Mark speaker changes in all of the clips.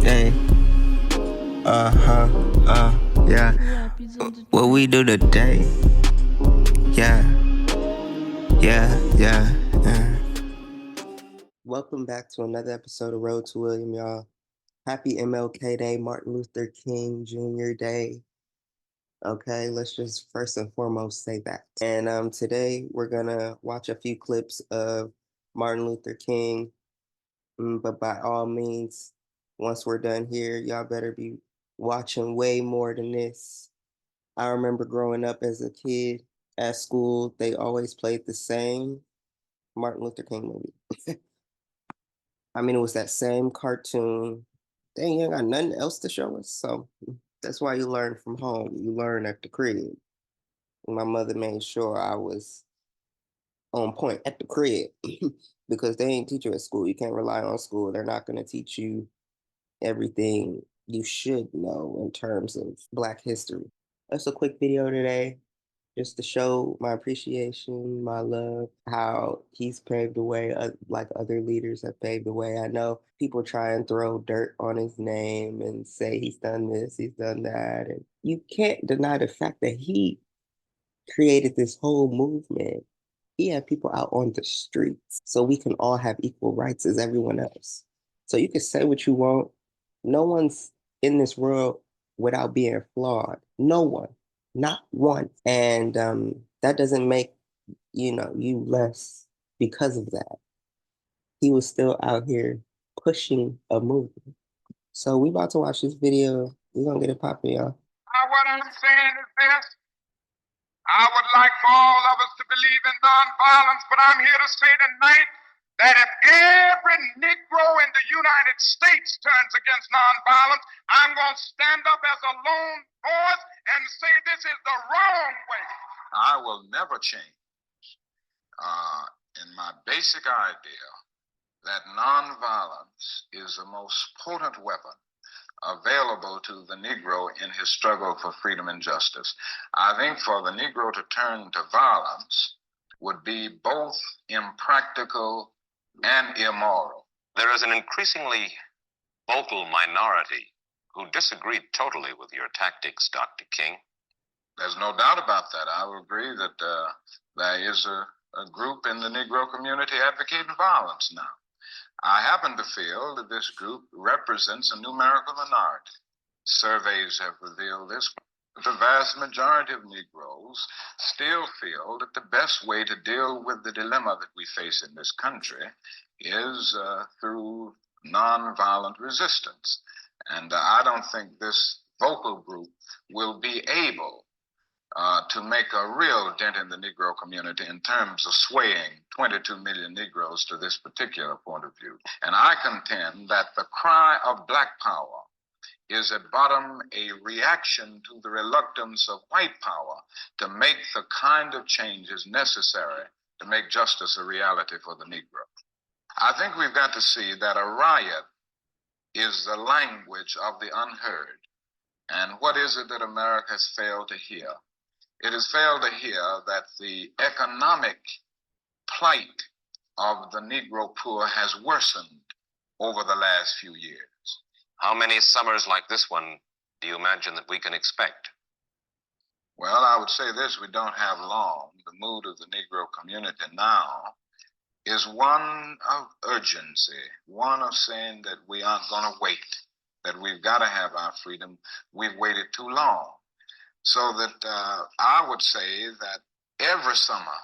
Speaker 1: day. Yeah. What we do today? Yeah, yeah. Welcome back to another episode of Road to William, y'all. Happy MLK Day, Martin Luther King Jr. Day. Okay, let's just first and foremost say that. And today we're gonna watch a few clips of Martin Luther King. But by all means, once we're done here, y'all better be watching way more than this. I remember growing up as a kid at school, they always played the same Martin Luther King movie. I mean, it was that same cartoon. Dang, you ain't got nothing else to show us. So that's why you learn from home. You learn at the crib. My mother made sure I was on point at the crib because they ain't teach you at school. You can't rely on school. They're not going to teach you everything you should know in terms of Black history. That's a quick video today, just to show my appreciation, my love, how he's paved the way, like other leaders have paved the way. I know people try and throw dirt on his name and say he's done this, he's done that. And you can't deny the fact that he created this whole movement. He had people out on the streets so we can all have equal rights as everyone else. So you can say what you want. No one's in this world without being flawed. No one, not one. And that doesn't make, you less because of that. He was still out here pushing a movement. So we about to watch this video. We're gonna get it popping, y'all.
Speaker 2: What I'm saying is this. I would like for all of us to believe in nonviolence, but I'm here to say tonight that if every Negro in the United States turns against nonviolence, I'm going to stand up as a lone voice and say this is the wrong way. I will never change in my basic idea that nonviolence is the most potent weapon available to the Negro in his struggle for freedom and justice. I think for the Negro to turn to violence would be both impractical and immoral.
Speaker 3: There is an increasingly vocal minority who disagree totally with your tactics, Dr. King.
Speaker 2: There's no doubt about that. I will agree that there is a group in the Negro community advocating violence now. I happen to feel that this group represents a numerical minority. Surveys have revealed this. The vast majority of Negroes still feel that the best way to deal with the dilemma that we face in this country is through nonviolent resistance. And I don't think this vocal group will be able to make a real dent in the Negro community in terms of swaying 22 million Negroes to this particular point of view. And I contend that the cry of Black power is at bottom a reaction to the reluctance of white power to make the kind of changes necessary to make justice a reality for the Negro. I think we've got to see that a riot is the language of the unheard. And what is it that America has failed to hear? It has failed to hear that the economic plight of the Negro poor has worsened over the last few years.
Speaker 3: How many summers like this one do you imagine that we can expect?
Speaker 2: Well, I would say this, we don't have long. The mood of the Negro community now is one of urgency, one of saying that we aren't going to wait, that we've got to have our freedom. We've waited too long. So that I would say that every summer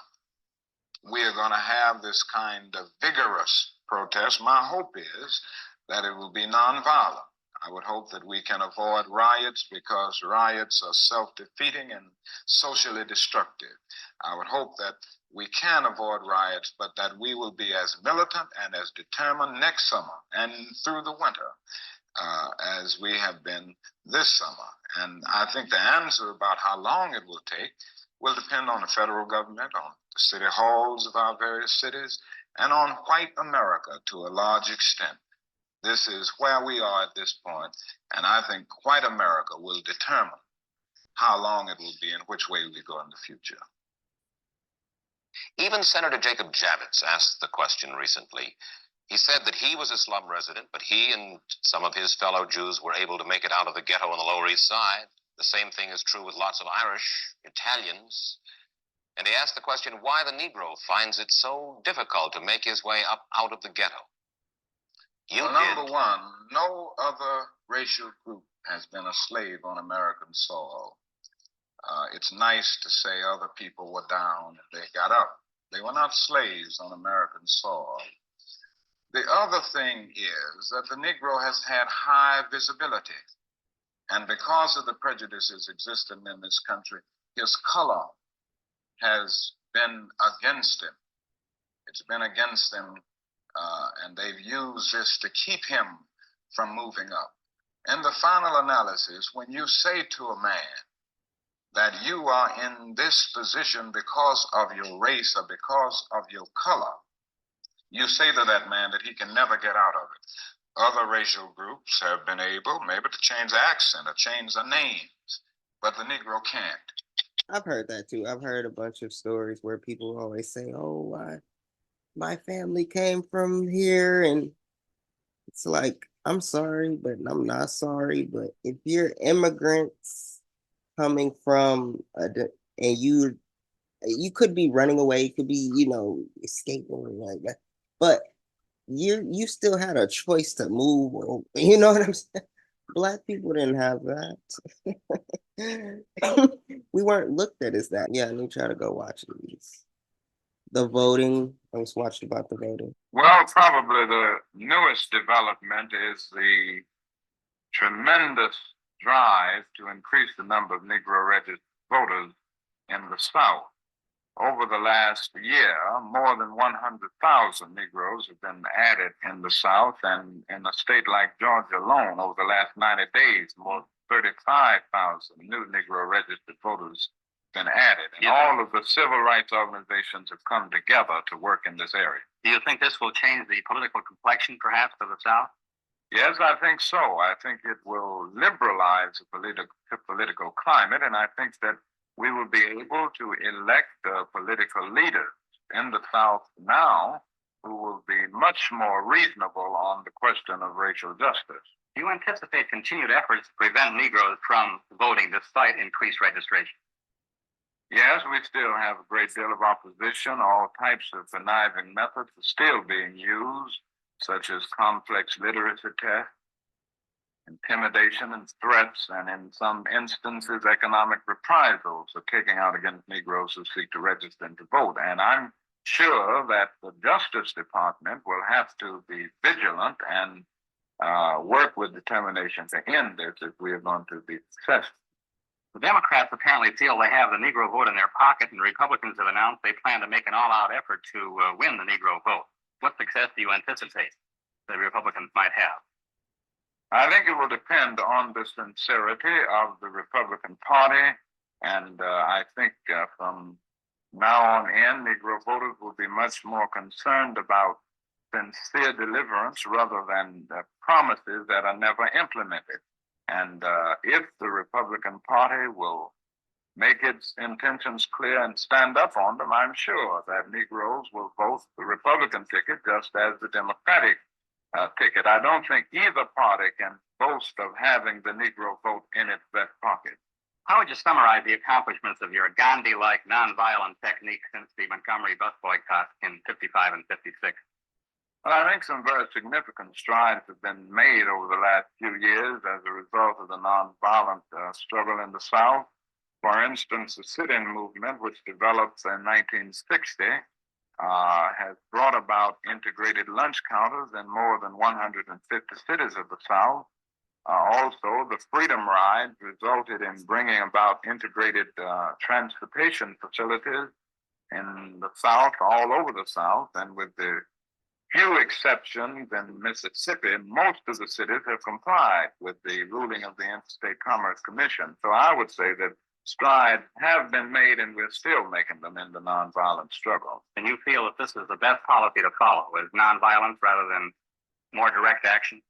Speaker 2: we are going to have this kind of vigorous protest. My hope is that it will be nonviolent. I would hope that we can avoid riots because riots are self-defeating and socially destructive. I would hope that we can avoid riots, but that we will be as militant and as determined next summer and through the winter as we have been this summer. And I think the answer about how long it will take will depend on the federal government, on the city halls of our various cities, and on white America to a large extent. This is where we are at this point, and I think white America will determine how long it will be and which way we go in the future.
Speaker 3: Even Senator Jacob Javits asked the question recently, He said that he was a slum resident, but he and some of his fellow Jews were able to make it out of the ghetto on the Lower East Side. The same thing is true with lots of Irish, Italians. And he asked the question why the Negro finds it so difficult to make his way up out of the ghetto.
Speaker 2: Well, number one, no other racial group has been a slave on American soil. It's nice to say other people were down and they got up. They were not slaves on American soil. The other thing is that the Negro has had high visibility. And because of the prejudices existing in this country, his color has been against him. It's been against him, and they've used this to keep him from moving up. In the final analysis, when you say to a man that you are in this position because of your race or because of your color, you say to that man that he can never get out of it. Other racial groups have been able maybe to change the accent or change the names, but the Negro can't.
Speaker 1: I've heard that too. I've heard a bunch of stories where people always say, "Oh, my family came from here," and it's like, I'm sorry, but I'm not sorry. But if you're immigrants coming from and you could be running away, you could be, escaping like that, but you still had a choice to move. You know what I'm saying? Black people didn't have that. We weren't looked at as that. Yeah, let me try to go watch these. The voting. I was watching about the voting.
Speaker 4: Well, probably the newest development is the tremendous drive to increase the number of Negro registered voters in the South. Over the last year, more than 100,000 Negroes have been added in the South, and in a state like Georgia alone, over the last 90 days, more than 35,000 new Negro registered voters have been added. And all of the civil rights organizations have come together to work in this area.
Speaker 5: Do you think this will change the political complexion, perhaps, of the South?
Speaker 4: Yes, I think so. I think it will liberalize the political climate, and I think that we will be able to elect political leaders in the South now who will be much more reasonable on the question of racial justice.
Speaker 5: Do you anticipate continued efforts to prevent Negroes from voting despite increased registration?
Speaker 4: Yes, we still have a great deal of opposition. All types of conniving methods are still being used, such as complex literacy tests, intimidation and threats, and in some instances, economic reprisals are taken out against Negroes who seek to register and to vote. And I'm sure that the Justice Department will have to be vigilant and work with determination to end this if we are going to be successful.
Speaker 5: The Democrats apparently feel they have the Negro vote in their pocket, and the Republicans have announced they plan to make an all-out effort to win the Negro vote. What success do you anticipate the Republicans might have?
Speaker 4: I think it will depend on the sincerity of the Republican Party, and I think from now on in, Negro voters will be much more concerned about sincere deliverance rather than promises that are never implemented. And if the Republican Party will make its intentions clear and stand up on them, I'm sure that Negroes will vote the Republican ticket just as the Democratic ticket. I don't think either party can boast of having the Negro vote in its back pocket.
Speaker 5: How would you summarize the accomplishments of your Gandhi-like nonviolent technique since the Montgomery bus boycott in 55 and 56?
Speaker 4: Well, I think some very significant strides have been made over the last few years as a result of the nonviolent struggle in the South. For instance, the sit-in movement, which developed in 1960, has brought about integrated lunch counters in more than 150 cities of the South. Also, the Freedom Ride resulted in bringing about integrated transportation facilities in the South, all over the South, and with the few exceptions in Mississippi, most of the cities have complied with the ruling of the Interstate Commerce Commission. So I would say that strides have been made, and we're still making them in the nonviolent struggle.
Speaker 5: And you feel that this is the best policy to follow, is nonviolence rather than more direct action?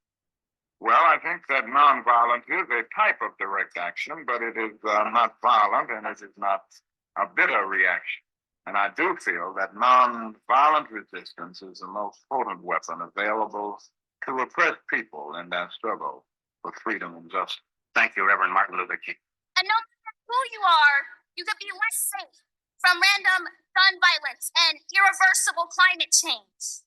Speaker 4: Well, I think that nonviolence is a type of direct action, but it is not violent, and it is not a bitter reaction. And I do feel that nonviolent resistance is the most potent weapon available to oppressed people in their struggle for freedom and justice.
Speaker 5: Thank you, Reverend Martin Luther King.
Speaker 6: And no matter who you are, you could be less safe from random gun violence and irreversible climate change.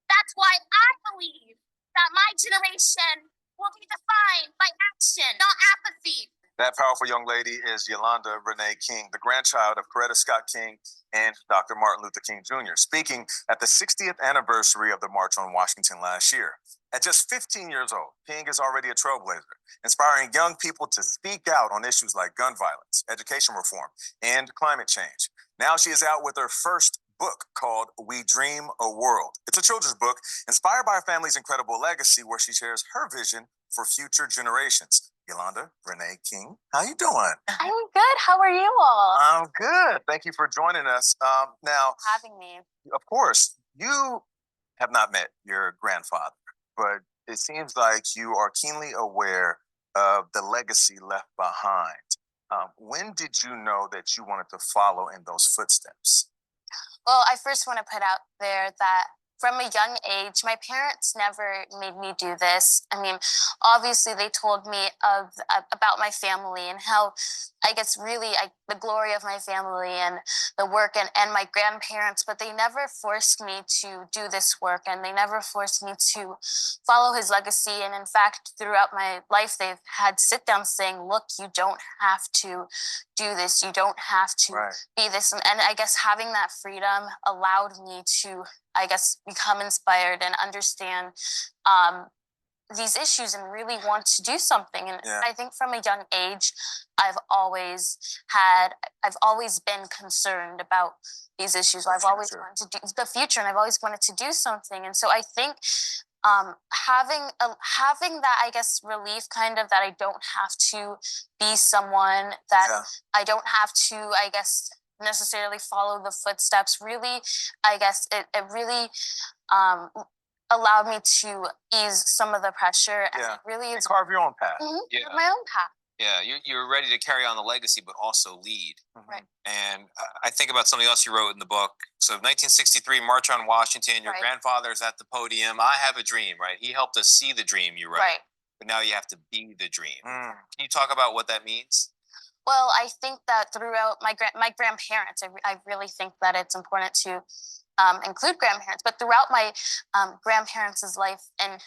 Speaker 6: That's why I believe that my generation will be defined by action, not apathy.
Speaker 7: That powerful young lady is Yolanda Renee King, the grandchild of Coretta Scott King and Dr. Martin Luther King Jr., speaking at the 60th anniversary of the March on Washington last year. At just 15 years old, King is already a trailblazer, inspiring young people to speak out on issues like gun violence, education reform, and climate change. Now she is out with her first book called We Dream a World. It's a children's book inspired by her family's incredible legacy, where she shares her vision for future generations. Yolanda Renee King, how you doing?
Speaker 6: I'm good. How are you all?
Speaker 7: I'm good. Thank you for joining us. Now,
Speaker 6: Having me.
Speaker 7: of course, you have not met your grandfather, but it seems like you are keenly aware of the legacy left behind. When did you know that you wanted to follow in those footsteps?
Speaker 6: Well, I first want to put out there that from a young age, my parents never made me do this. I mean, obviously, they told me about my family and how, I guess, really the glory of my family and the work and my grandparents, but they never forced me to do this work, and they never forced me to follow his legacy. And in fact, throughout my life, they've had sit down saying, look, you don't have to do this. You don't have to be this. And I guess having that freedom allowed me to, I guess, become inspired and understand these issues and really want to do something. And I think from a young age, I've always been concerned about these issues. I've always wanted to do the future, and I've always wanted to do something. And so I think having that, I guess, relief kind of that I don't have to be someone that I don't have to, I guess, necessarily follow the footsteps, really, I guess it really allowed me to ease some of the pressure. And it really is
Speaker 7: carve your own path.
Speaker 6: My own path.
Speaker 8: Yeah, you're ready to carry on the legacy, but also lead.
Speaker 6: Right.
Speaker 8: And I think about something else you wrote in the book. So 1963, March on Washington, your grandfather's at the podium. I have a dream, right? He helped us see the dream you wrote.
Speaker 6: Right.
Speaker 8: But now you have to be the dream. Can you talk about what that means?
Speaker 6: Well, I think that throughout my grandparents, I really think that it's important to include grandparents. But throughout my grandparents' life in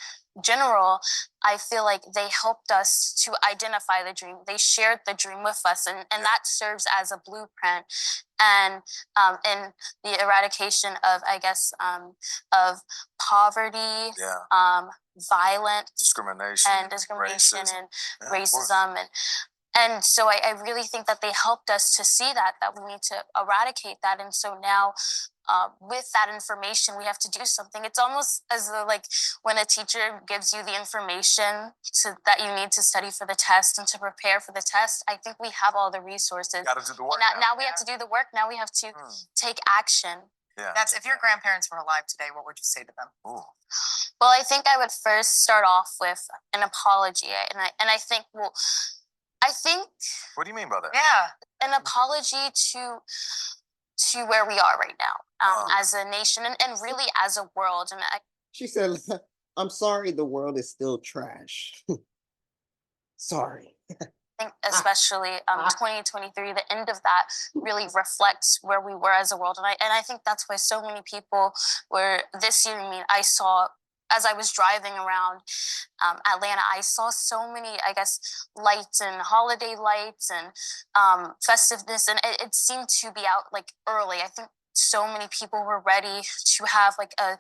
Speaker 6: general, I feel like they helped us to identify the dream. They shared the dream with us, and that serves as a blueprint. And in the eradication of, I guess, of poverty, violence,
Speaker 7: discrimination,
Speaker 6: and racism, and so I really think that they helped us to see that we need to eradicate that. And so now, with that information, we have to do something. It's almost as though, like, when a teacher gives you the information that you need to study for the test and to prepare for the test. I think we have all the resources.
Speaker 7: Got to do the work.
Speaker 6: Now we have to do the work. Now we have to take action.
Speaker 7: Yeah.
Speaker 9: That's if your grandparents were alive today, what would you say to them?
Speaker 7: Ooh.
Speaker 6: Well, I think I would first start off with an apology, and I think
Speaker 7: What do you mean by that?
Speaker 9: Yeah.
Speaker 6: an apology to where we are right now, as a nation and really as a world. And
Speaker 1: She said, I'm sorry the world is still trash. Sorry.
Speaker 6: I think especially 2023, the end of that really reflects where we were as a world. And I think that's why so many people were this year. I mean, I saw, as I was driving around Atlanta, I saw so many, I guess, lights and holiday lights and festiveness, and it seemed to be out like early. I think so many people were ready to have like a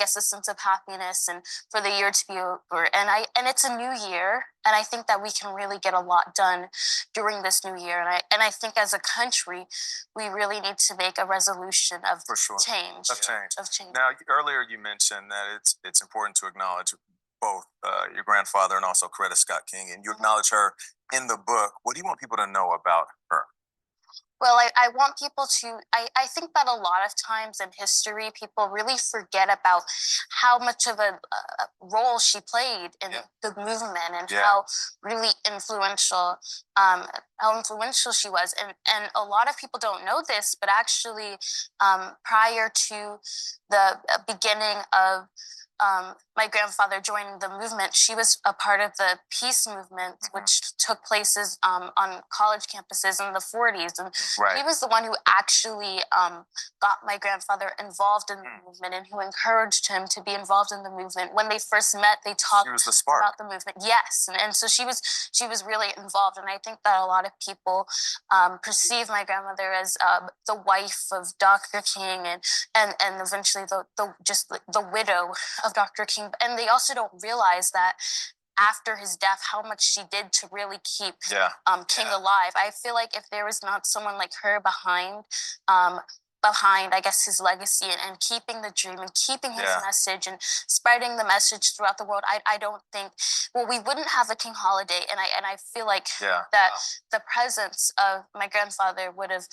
Speaker 6: sense of happiness and for the year to be over. And it's a new year, and I think that we can really get a lot done during this new year. And I think as a country, we really need to make a resolution of change.
Speaker 7: Of change. Now, earlier you mentioned that it's important to acknowledge both your grandfather and also Coretta Scott King, and you acknowledge her in the book. What do you want people to know about her?
Speaker 6: Well, I want people to, I think that a lot of times in history, people really forget about how much of a role she played in the movement and how really how influential she was. And a lot of people don't know this, but actually, prior to the beginning of my grandfather joining the movement, she was a part of the peace movement, which took places on college campuses in the 40s. And he was the one who actually got my grandfather involved in the movement and who encouraged him to be involved in the movement. When they first met, they talked about the movement. Yes. And so she was really involved. And I think that a lot of people perceive my grandmother as the wife of Dr. King and eventually the widow of Dr. King. And they also don't realize that after his death, how much she did to really keep King alive. I feel like if there was not someone like her behind, I guess, his legacy and keeping the dream and keeping his message and spreading the message throughout the world, I don't think, well, we wouldn't have a King holiday. And I feel like that the presence of my grandfather would have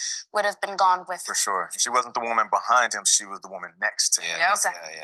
Speaker 6: been gone with.
Speaker 7: For sure. She wasn't the woman behind him. She was the woman next to him.
Speaker 6: Exactly.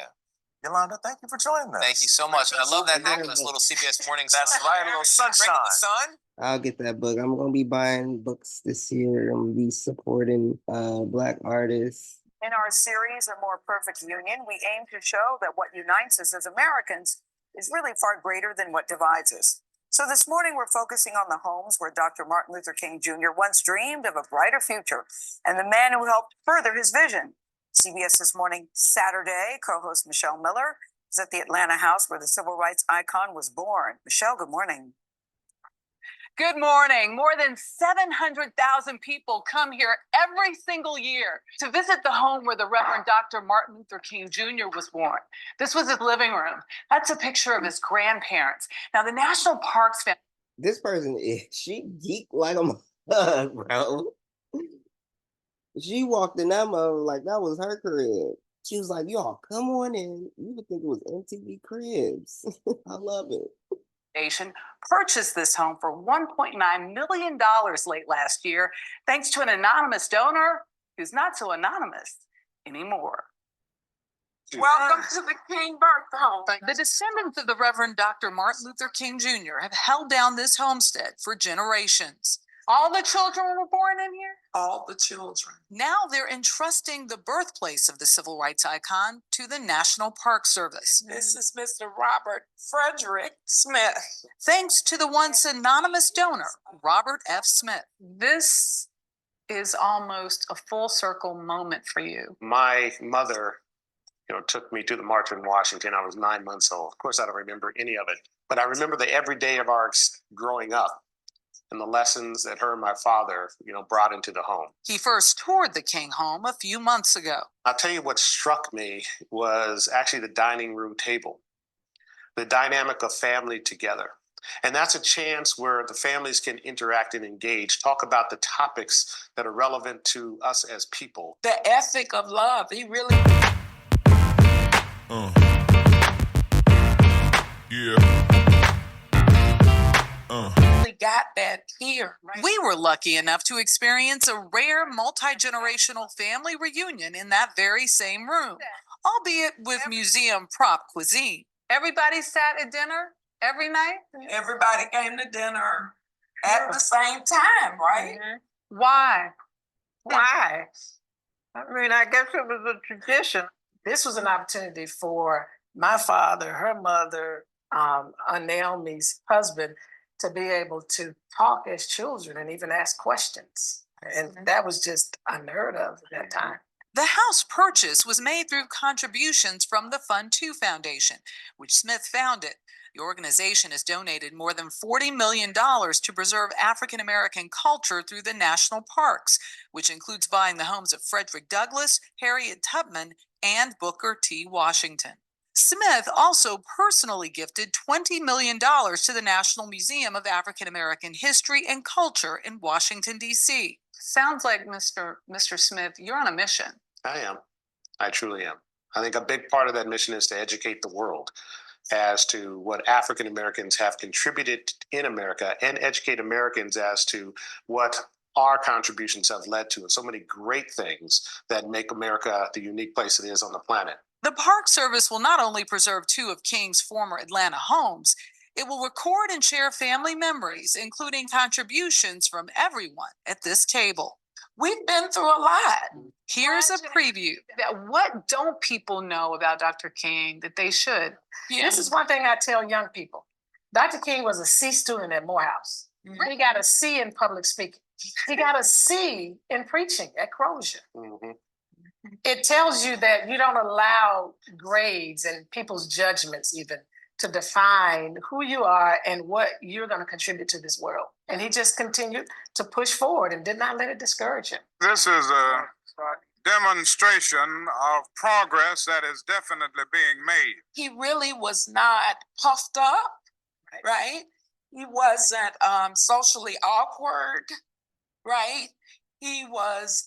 Speaker 7: Yolanda, thank you for joining us.
Speaker 8: Thank you so much. And I love that necklace, little CBS Morning.
Speaker 7: That's right, a little sunshine.
Speaker 8: Breaking the sun.
Speaker 1: I'll get that book. I'm gonna be buying books this year. I'm gonna be supporting Black artists.
Speaker 10: In our series, A More Perfect Union, we aim to show that what unites us as Americans is really far greater than what divides us. So this morning, we're focusing on the homes where Dr. Martin Luther King Jr. once dreamed of a brighter future and the man who helped further his vision. CBS This Morning, Saturday, co-host Michelle Miller is at the Atlanta house where the civil rights icon was born. Michelle, good morning.
Speaker 11: Good morning. More than 700,000 people come here every single year to visit the home where the Reverend Dr. Martin Luther King Jr. was born. This was his living room. That's a picture of his grandparents. Now, the National Parks family.
Speaker 1: This person she geek like a mug, bro. She walked in that mother like that was her crib. She was like, y'all, come on in. You would think it was MTV Cribs. I love it.
Speaker 11: Nation purchased this home for $1.9 million late last year, thanks to an anonymous donor who's not so anonymous anymore.
Speaker 10: Welcome to the King birth home.
Speaker 11: The descendants of the Reverend Dr. Martin Luther King Jr. have held down this homestead for generations. All the children were born in here?
Speaker 10: All the children.
Speaker 11: Now they're entrusting the birthplace of the civil rights icon to the National Park Service.
Speaker 10: This is Mr. Robert Frederick Smith.
Speaker 11: Thanks to the once anonymous donor, Robert F. Smith. This is almost a full circle moment for you.
Speaker 12: My mother, took me to the March on Washington. I was 9 months old. Of course, I don't remember any of it, but I remember the everyday of our growing up and the lessons that her and my father, brought into the home.
Speaker 11: He first toured the King home a few months ago.
Speaker 12: I'll tell you what struck me was actually the dining room table, the dynamic of family together. And that's a chance where the families can interact and engage, talk about the topics that are relevant to us as people.
Speaker 10: The ethic of love, he really... We got that here. Right?
Speaker 11: We were lucky enough to experience a rare multi-generational family reunion in that very same room, albeit with museum prop cuisine. Everybody sat at dinner every night?
Speaker 10: Everybody came to dinner at the same time, right?
Speaker 11: Mm-hmm. Why?
Speaker 10: Why? I mean, I guess it was a tradition. This was an opportunity for my father, her mother, Naomi's husband, to be able to talk as children and even ask questions. And that was just unheard of at that time.
Speaker 11: The house purchase was made through contributions from the Fund 2 Foundation, which Smith founded. The organization has donated more than $40 million to preserve African American culture through the national parks, which includes buying the homes of Frederick Douglass, Harriet Tubman, and Booker T. Washington. Smith also personally gifted $20 million to the National Museum of African American History and Culture in Washington, D.C. Sounds like, Mr. Smith, you're on a mission.
Speaker 12: I am. I truly am. I think a big part of that mission is to educate the world as to what African Americans have contributed in America and educate Americans as to what our contributions have led to, and so many great things that make America the unique place it is on the planet.
Speaker 11: The Park Service will not only preserve 2 of King's former Atlanta homes, it will record and share family memories, including contributions from everyone at this table.
Speaker 13: We've been through a lot.
Speaker 11: Here's a preview.
Speaker 13: What don't people know about Dr. King that they should?
Speaker 11: Yeah.
Speaker 13: This is one thing I tell young people. Dr. King was a C student at Morehouse.
Speaker 11: Mhm.
Speaker 13: He got a C in public speaking. He got a C in preaching at Crozier.
Speaker 12: Mhm.
Speaker 13: It tells you that you don't allow grades and people's judgments even to define who you are and what you're going to contribute to this world. And he just continued to push forward and did not let it discourage him.
Speaker 4: This is a demonstration of progress that is definitely being made.
Speaker 13: He really was not puffed up, right? He wasn't socially awkward, right? He was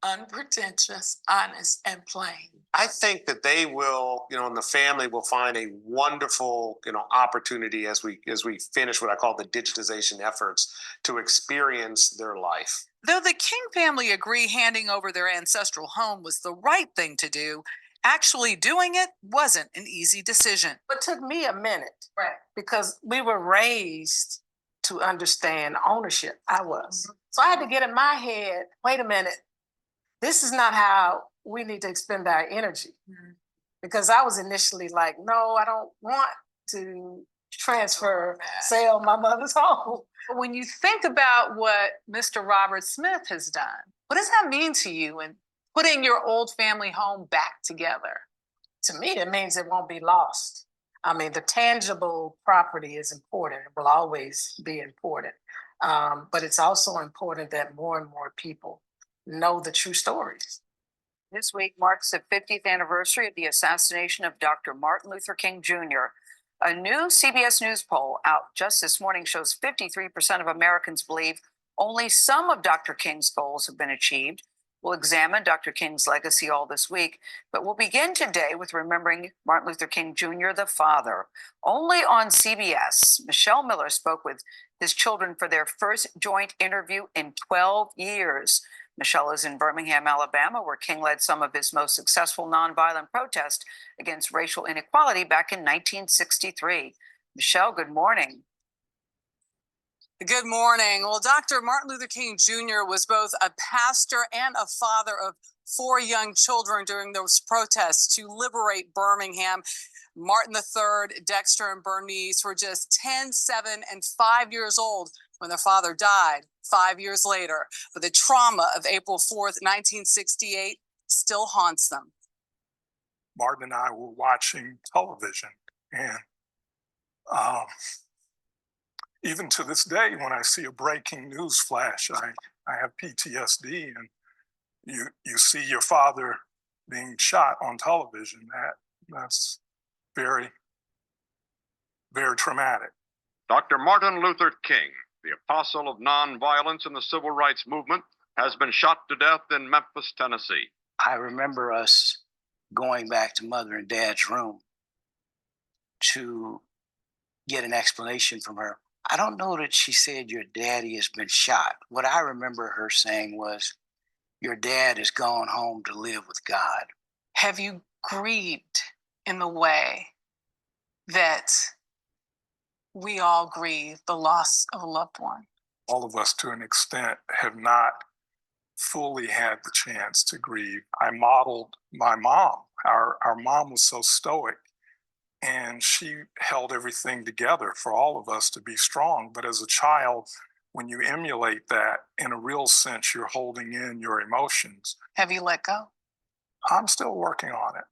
Speaker 13: unpretentious, honest, and plain.
Speaker 12: I think that they will, and the family will find a wonderful, opportunity as we finish what I call the digitization efforts to experience their life.
Speaker 11: Though the King family agree handing over their ancestral home was the right thing to do, actually doing it wasn't an easy decision.
Speaker 13: It took me a minute, right? Because we were raised to understand ownership. I was. Mm-hmm. So I had to get in my head, wait a minute, this is not how we need to expend our energy. Mm-hmm. Because I was initially like, no, I don't want to sell my mother's home.
Speaker 11: When you think about what Mr. Robert Smith has done, what does that mean to you in putting your old family home back together?
Speaker 13: To me, it means it won't be lost. I mean, the tangible property is important. It will always be important. But it's also important that more and more people know the true stories.
Speaker 10: This week marks the 50th anniversary of the assassination of Dr. Martin Luther King Jr. A new CBS News poll out just this morning shows 53% of Americans believe only some of Dr. King's goals have been achieved. We'll examine Dr. King's legacy all this week, but we'll begin today with remembering Martin Luther King Jr., the father. Only on CBS, Michelle Miller spoke with his children for their first joint interview in 12 years. Michelle is in Birmingham, Alabama, where King led some of his most successful nonviolent protests against racial inequality back in 1963. Michelle, good morning.
Speaker 11: Good morning. Well, Dr. Martin Luther King Jr. was both a pastor and a father of 4 young children during those protests to liberate Birmingham. Martin III, Dexter, and Bernice were just 10, 7, and 5 years old when their father died 5 years later. But the trauma of April 4th, 1968 still haunts them.
Speaker 14: Martin and I were watching television, and even to this day, when I see a breaking news flash, I have PTSD, and you see your father being shot on television. That's very, very traumatic.
Speaker 15: Dr. Martin Luther King, the apostle of nonviolence in the civil rights movement, has been shot to death in Memphis, Tennessee.
Speaker 16: I remember us going back to Mother and Dad's room to get an explanation from her. I don't know that she said your daddy has been shot. What I remember her saying was, your dad has gone home to live with God.
Speaker 11: Have you grieved in the way that we all grieve the loss of a loved one?
Speaker 14: All of us, to an extent, have not fully had the chance to grieve. I modeled my mom. Our mom was so stoic, and she held everything together for all of us to be strong. But as a child, when you emulate that, in a real sense, you're holding in your emotions.
Speaker 11: Have you let go?
Speaker 14: I'm still working on it.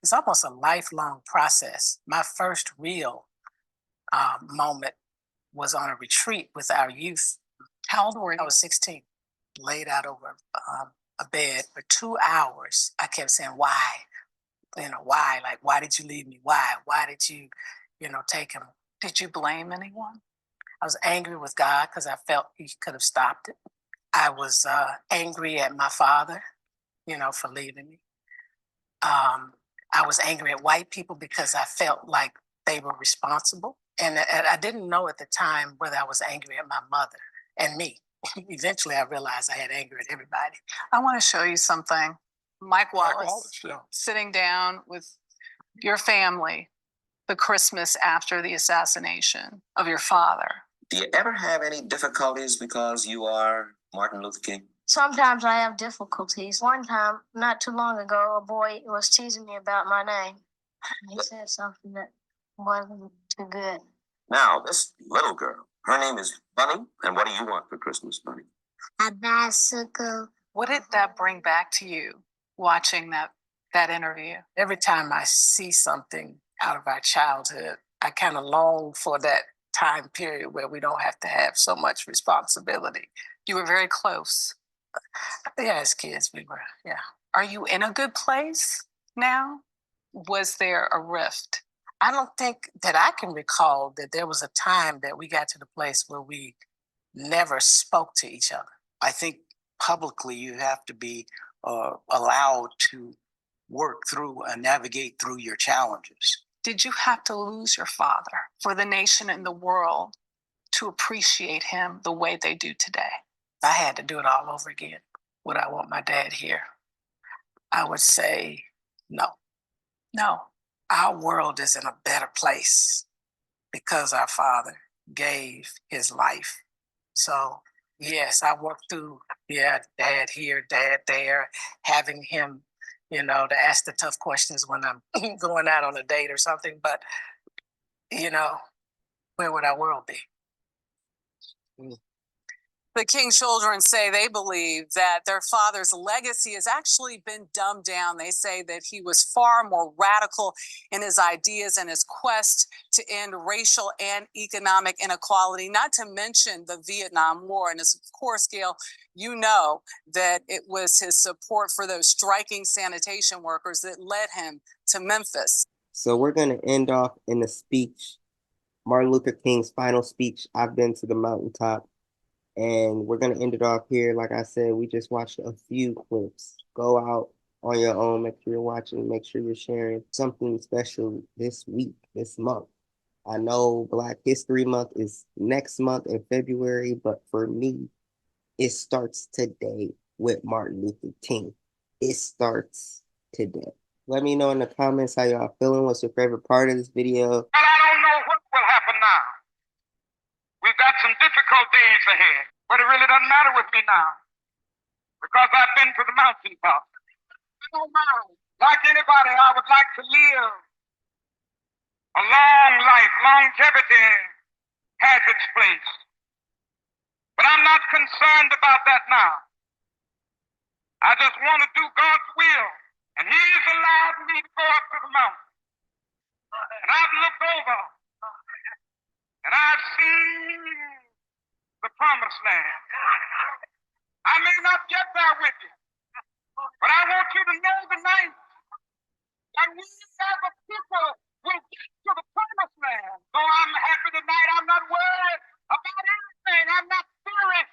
Speaker 13: It's almost a lifelong process. My first real moment was on a retreat with our youth.
Speaker 11: How old were you?
Speaker 13: I was 16, laid out over a bed for 2 hours. I kept saying, why? Why? Like, why did you leave me? Why? Why did you, take him?
Speaker 11: Did you blame anyone?
Speaker 13: I was angry with God because I felt he could have stopped it. I was angry at my father, for leaving me. I was angry at white people because I felt like they were responsible. And I didn't know at the time whether I was angry at my mother and me. eventually I realized I had anger at everybody.
Speaker 11: I want to show you something. Mike Wallace,
Speaker 14: Wallace, yeah.
Speaker 11: sitting down with your family the Christmas after the assassination of your father.
Speaker 3: Do you ever have any difficulties because you are Martin Luther King?
Speaker 6: Sometimes I have difficulties. One time, not too long ago, a boy was teasing me about my name. He said something that wasn't too good.
Speaker 3: Now, this little girl, her name is Bunny, and what do you want for Christmas, Bunny?
Speaker 6: A bicycle.
Speaker 11: What did that bring back to you watching that interview?
Speaker 13: Every time I see something out of our childhood, I kind of long for that time period where we don't have to have so much responsibility.
Speaker 11: You were very close.
Speaker 13: Yeah, as kids, we were, yeah.
Speaker 11: Are you in a good place now? Was there a rift?
Speaker 13: I don't think that I can recall that there was a time that we got to the place where we never spoke to each other.
Speaker 16: I think publicly you have to be allowed to work through and navigate through your challenges.
Speaker 11: Did you have to lose your father for the nation and the world to appreciate him the way they do today?
Speaker 13: I had to do it all over again. Would I want my dad here? I would say no.
Speaker 11: No.
Speaker 13: Our world is in a better place because our father gave his life. So, yes, I worked through, dad here, dad there, having him, to ask the tough questions when I'm going out on a date or something. But, where would our world be?
Speaker 11: The King children say they believe that their father's legacy has actually been dumbed down. They say that he was far more radical in his ideas and his quest to end racial and economic inequality, not to mention the Vietnam War. And of course, Gail, you know that it was his support for those striking sanitation workers that led him to Memphis.
Speaker 1: So we're going to end off in a speech, Martin Luther King's final speech, I've been to the mountaintop. And we're going to end it off here. Like I said, we just watched a few clips. Go out on your own, make sure you're watching, make sure you're sharing something special this week, this month. I know Black History Month is next month in February, but for me, it starts today with Martin Luther King. It starts today. Let me know in the comments how y'all feeling. What's your favorite part of this video?
Speaker 4: Well, I don't know what will happen now. We've got some difficult days ahead, but it really doesn't matter with me now because I've been to the mountaintop. I don't mind. Like anybody, I would like to live a long life. Longevity has its place. But I'm not concerned about that now. I just want to do God's will. And He's allowed me to go up to the mountain. And I've looked over and I've seen the promised land. I may not get there with you, but I want you to know tonight that we as a people will get to the promised land. Though I'm happy tonight, I'm not worried about anything. I'm not fearing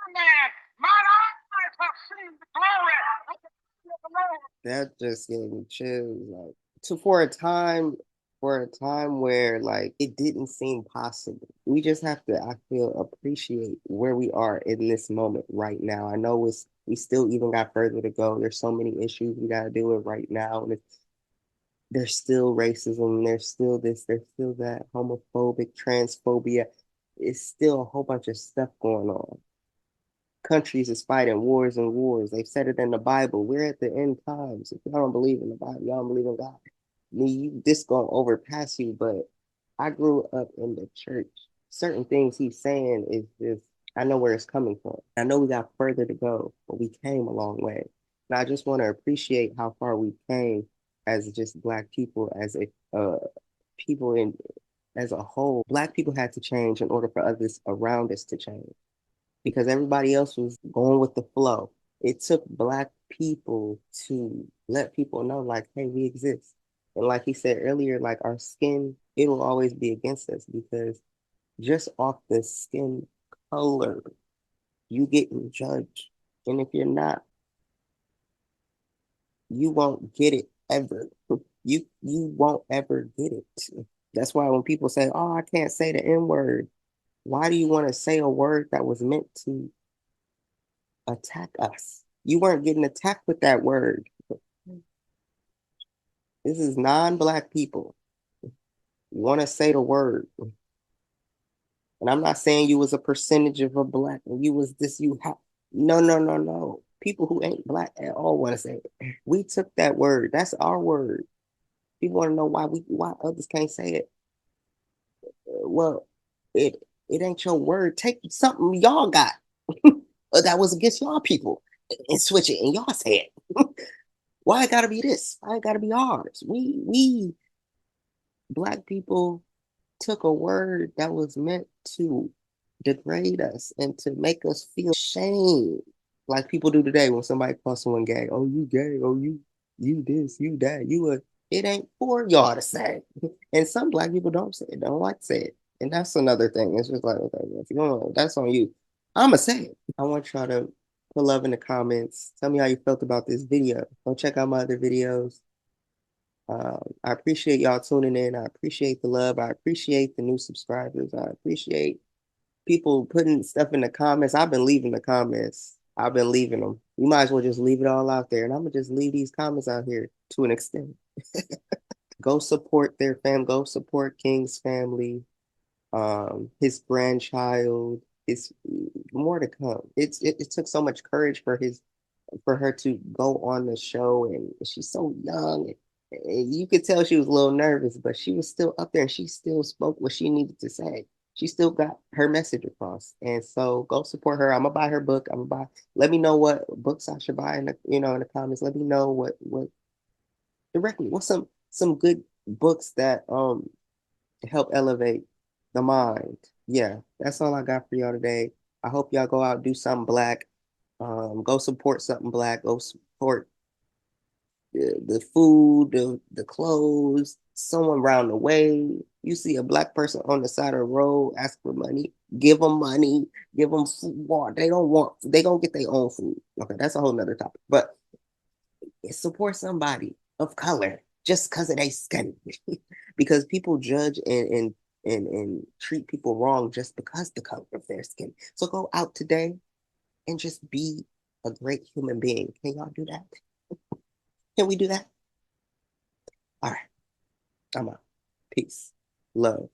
Speaker 4: man. Mine eyes have seen the glory of the Lord.
Speaker 1: That just gave me chills. Like, for a time where like it didn't seem possible. We just have to, I feel, appreciate where we are in this moment right now. I know we still even got further to go. There's so many issues we got to deal with right now, and there's still racism, there's still this, there's still that, homophobic, transphobia. It's still a whole bunch of stuff going on. Countries is fighting wars and wars. They've said it in the Bible. We're at the end times. If y'all don't believe in the Bible, y'all don't believe in God. This gonna overpass you, but I grew up in the church. Certain things he's saying is just, I know where it's coming from. I know we got further to go, but we came a long way. And I just want to appreciate how far we came as just Black people, as a people as a whole. Black people had to change in order for others around us to change, because everybody else was going with the flow. It took Black people to let people know, like, hey, we exist. And like he said earlier, like our skin, it'll always be against us, because just off the skin color, you getting judged. And if you're not, you won't get it ever. You won't ever get it. That's why when people say, oh, I can't say the N-word, why do you want to say a word that was meant to attack us. You weren't getting attacked with that word. This is non-Black people. You want to say the word. And I'm not saying you was a percentage of a Black, and you was this, you have, no. People who ain't Black at all want to say it. We took that word. That's our word. People want to know why others can't say it. Well, it ain't your word. Take something y'all got that was against y'all people and switch it, and y'all say it. Why it gotta be this? Why it gotta be ours? We Black people took a word that was meant to degrade us and to make us feel shame, like people do today when somebody calls someone gay. Oh, you gay. Oh, you this, you that. You a. It ain't for y'all to say. And some Black people don't say it, don't like to say it. And that's another thing. It's just like, okay, if you don't, that's on you. I'ma say it. I want y'all to put love in the comments. Tell me how you felt about this video. Go check out my other videos. I appreciate y'all tuning in. I appreciate the love. I appreciate the new subscribers. I appreciate people putting stuff in the comments. I've been leaving the comments. I've been leaving them. You might as well just leave it all out there. And I'm going to just leave these comments out here to an extent. Go support their fam. Go support King's family. His grandchild. It's more to come. It took so much courage for her to go on the show, and she's so young. And you could tell she was a little nervous, but she was still up there and she still spoke what she needed to say. She still got her message across. And so go support her. I'm gonna buy her book. Let me know what books I should buy in the comments. Let me know what directly what's some good books that help elevate the mind. Yeah, that's all I got for y'all today. I hope y'all go out, do something Black. Go support something Black. Go support the food, the clothes, someone round the way. You see a Black person on the side of the road, ask for money, give them money, give them food. They gonna get their own food. Okay, that's a whole nother topic. But support somebody of color just because of their skin. Because people judge and treat people wrong just because the color of their skin. So go out today and just be a great human being. Can y'all do that? Can we do that? All right. I'm out. Peace. Love.